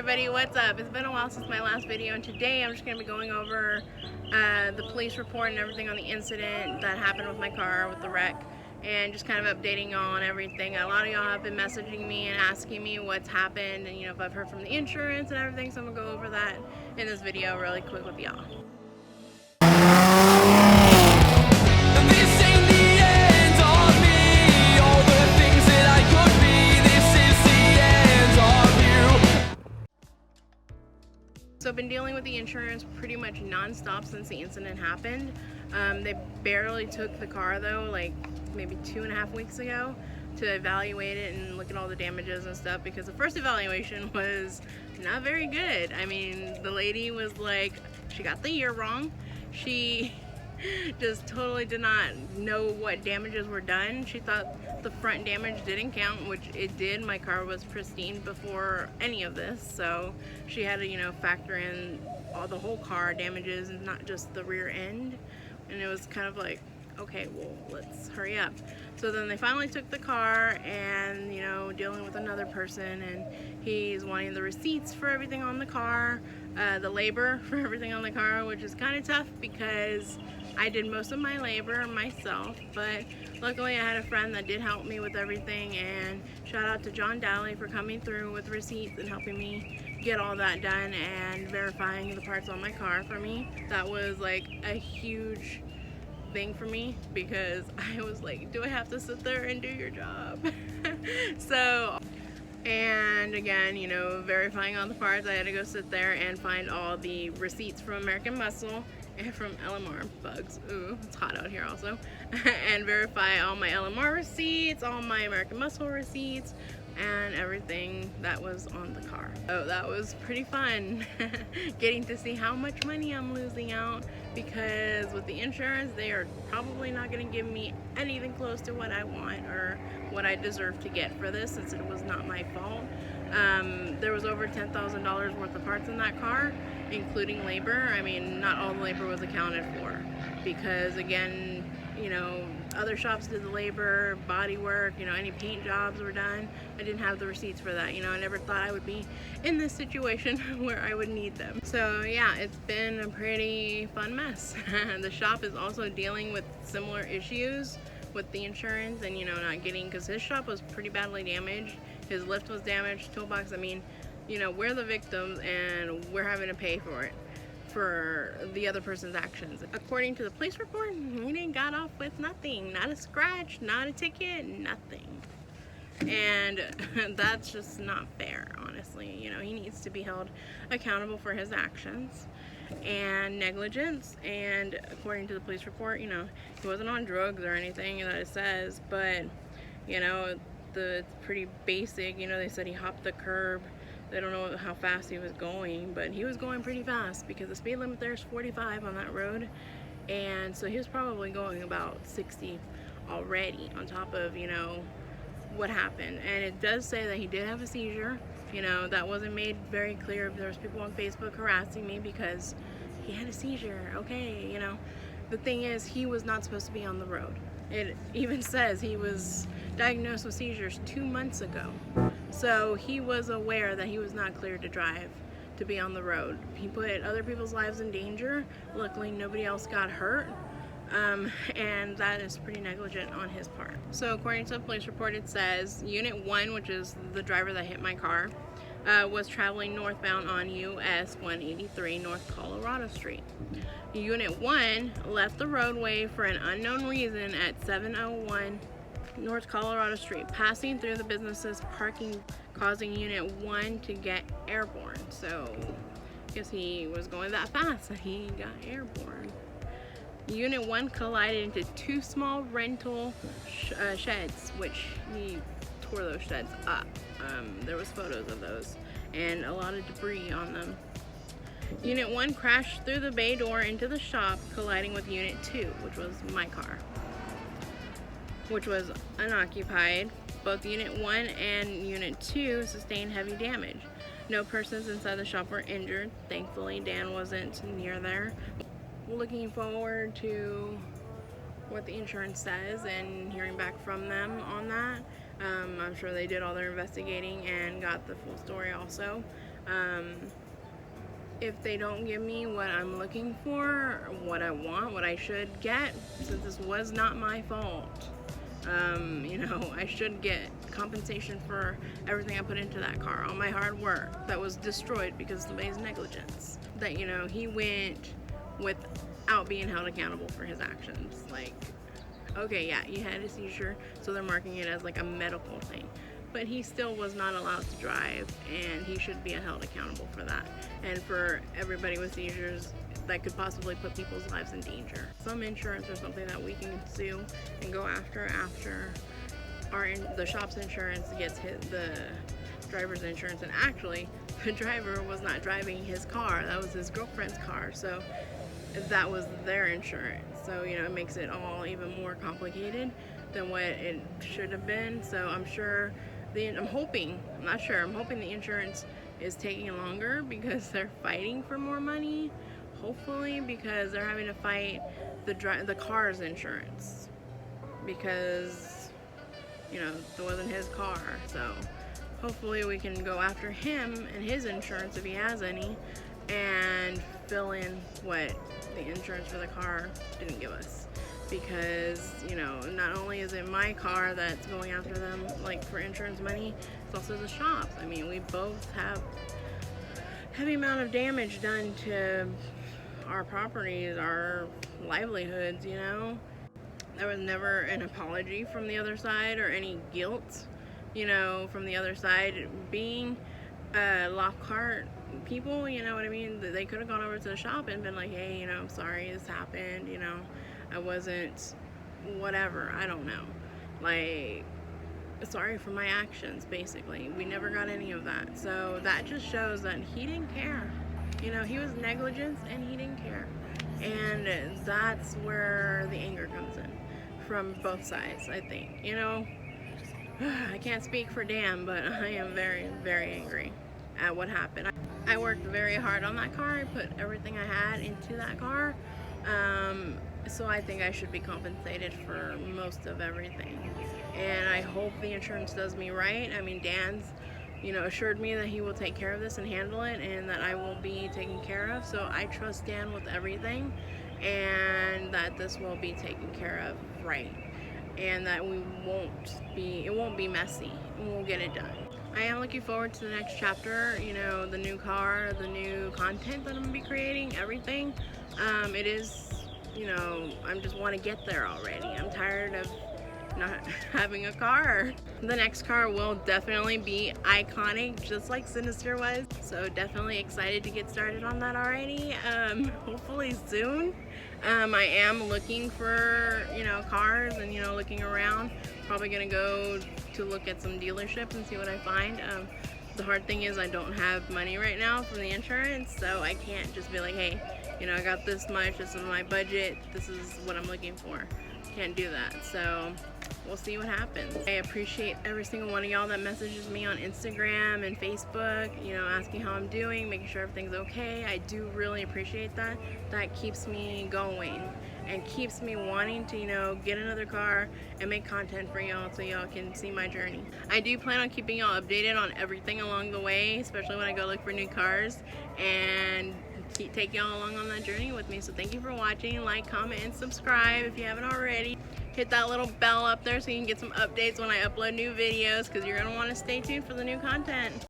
everybody, what's up? It's been a while since my last video, and today I'm just going to be going over the police report and everything on the incident that happened with my car, with the wreck, and just kind of updating on everything. A lot of y'all have been messaging me and asking me what's happened and if I've heard from the insurance and everything, so I'm going to go over that in this video really quick with y'all. So I've been dealing with the insurance pretty much non-stop since the incident happened. They barely took the car though, like maybe 2.5 weeks ago, to evaluate it and look at all the damages and stuff, because the first evaluation was not very good. I mean, the lady was like, she got the year wrong. She just totally did not know what damages were done. She thought the front damage didn't count, which it did. My car was pristine before any of this, so she had to factor in all the whole car damages and not just the rear end. And it was kind of like, okay, well, let's hurry up. So then they finally took the car and dealing with another person, and he's wanting the receipts for everything on the car, the labor for everything on the car, which is kind of tough because I did most of my labor myself, but luckily I had a friend that did help me with everything, and shout out to John Dally for coming through with receipts and helping me get all that done and verifying the parts on my car for me. That was like a huge thing for me because I was like, do I have to sit there and do your job? And again, verifying all the parts, I had to go sit there and find all the receipts from American Muscle and from LMR Bugs. Ooh, it's hot out here also. And verify all my LMR receipts, all my American Muscle receipts, and everything that was on the car. So that was pretty fun getting to see how much money I'm losing out, because with the insurance they are probably not going to give me anything close to what I want or what I deserve to get for this, since it was not my fault. There was over $10,000 worth of parts in that car, including labor. I mean, not all the labor was accounted for because, again, other shops did the labor, body work, any paint jobs were done. I didn't have the receipts for that. I never thought I would be in this situation where I would need them. So yeah, it's been a pretty fun mess. The shop is also dealing with similar issues with the insurance and not getting, because his shop was pretty badly damaged. His lift was damaged, toolbox. I mean, we're the victims and we're having to pay for it, for the other person's actions. According to the police report, he didn't got off with nothing, not a scratch, not a ticket, nothing. And that's just not fair, honestly. He needs to be held accountable for his actions and negligence. And according to the police report, he wasn't on drugs or anything that it says, but it's pretty basic. They said he hopped the curb. They don't know how fast he was going, but he was going pretty fast because the speed limit there is 45 on that road, and so he was probably going about 60 already on top of what happened. And it does say that he did have a seizure. That wasn't made very clear. There was people on Facebook harassing me because he had a seizure. Okay, the thing is, he was not supposed to be on the road. It even says he was diagnosed with seizures 2 months ago. So he was aware that he was not cleared to drive, to be on the road. He put other people's lives in danger. Luckily, nobody else got hurt. And that is pretty negligent on his part. So according to the police report, it says Unit 1, which is the driver that hit my car, was traveling northbound on US 183 North Colorado Street. Unit 1 left the roadway for an unknown reason at 701 North Colorado Street, passing through the business's parking, causing Unit 1 to get airborne. So I guess he was going that fast that he got airborne. Unit 1 collided into 2 small rental sheds, which he tore those sheds up. There was photos of those and a lot of debris on them. Unit 1 crashed through the bay door into the shop, colliding with Unit 2, which was my car, which was unoccupied. Both Unit 1 and Unit 2 sustained heavy damage. No persons inside the shop were injured. Thankfully, Dan wasn't near there. Looking forward to what the insurance says and hearing back from them on that. I'm sure they did all their investigating and got the full story also. If they don't give me what I'm looking for, what I want, what I should get, since this was not my fault, you know, I should get compensation for everything I put into that car, all my hard work that was destroyed because of somebody's negligence. That, you know, he went without being held accountable for his actions. Like, okay, yeah, he had a seizure, so they're marking it as like a medical thing. But he still was not allowed to drive, and he should be held accountable for that. And for everybody with seizures, that could possibly put people's lives in danger. Some insurance or something that we can sue and go after the shop's insurance gets the driver's insurance. And actually, the driver was not driving his car, that was his girlfriend's car, so that was their insurance. So, you know, it makes it all even more complicated than what it should have been. So I'm hoping the insurance is taking longer because they're fighting for more money. Hopefully, because they're having to fight the car's insurance, because, you know, it wasn't his car. So hopefully we can go after him and his insurance, if he has any, and fill in what the insurance for the car didn't give us. Because, you know, not only is it my car that's going after them, like, for insurance money, it's also the shops. I mean, we both have heavy amount of damage done to our properties, our livelihoods, you know. There was never an apology from the other side or any guilt, you know, from the other side. Being Lockhart people, you know what I mean? They could have gone over to the shop and been like, hey, you know, sorry this happened, you know, I wasn't whatever, I don't know, like, sorry for my actions, basically. We never got any of that. So that just shows that he didn't care. You know, he was negligent and he didn't care. And that's where the anger comes in from both sides, I think. You know, I can't speak for Dan, but I am very, very angry at what happened. I worked very hard on that car. I put everything I had into that car. So I think I should be compensated for most of everything. And I hope the insurance does me right. I mean, Dan's, you know, assured me that he will take care of this and handle it, and that I will be taken care of. So I trust Dan with everything, and that this will be taken care of right. And that it won't be messy, and we'll get it done. I am looking forward to the next chapter, you know, the new car, the new content that I'm gonna be creating, everything. It is, you know, I just want to get there already. I'm tired of not having a car. The next car will definitely be iconic, just like Sinister was. So definitely excited to get started on that already. Hopefully soon. I am looking for, you know, cars and, you know, looking around. Probably gonna go to look at some dealerships and see what I find. The hard thing is I don't have money right now from the insurance, so I can't just be like, hey, you know, I got this much, this is my budget, this is what I'm looking for. Can't do that. So we'll see what happens. I appreciate every single one of y'all that messages me on Instagram and Facebook, you know, asking how I'm doing, making sure everything's okay. I do really appreciate that. That keeps me going and keeps me wanting to, you know, get another car and make content for y'all so y'all can see my journey. I do plan on keeping y'all updated on everything along the way, especially when I go look for new cars, and take y'all along on that journey with me. So thank you for watching. Like, comment, and subscribe if you haven't already. Hit that little bell up there so you can get some updates when I upload new videos, because you're going to want to stay tuned for the new content.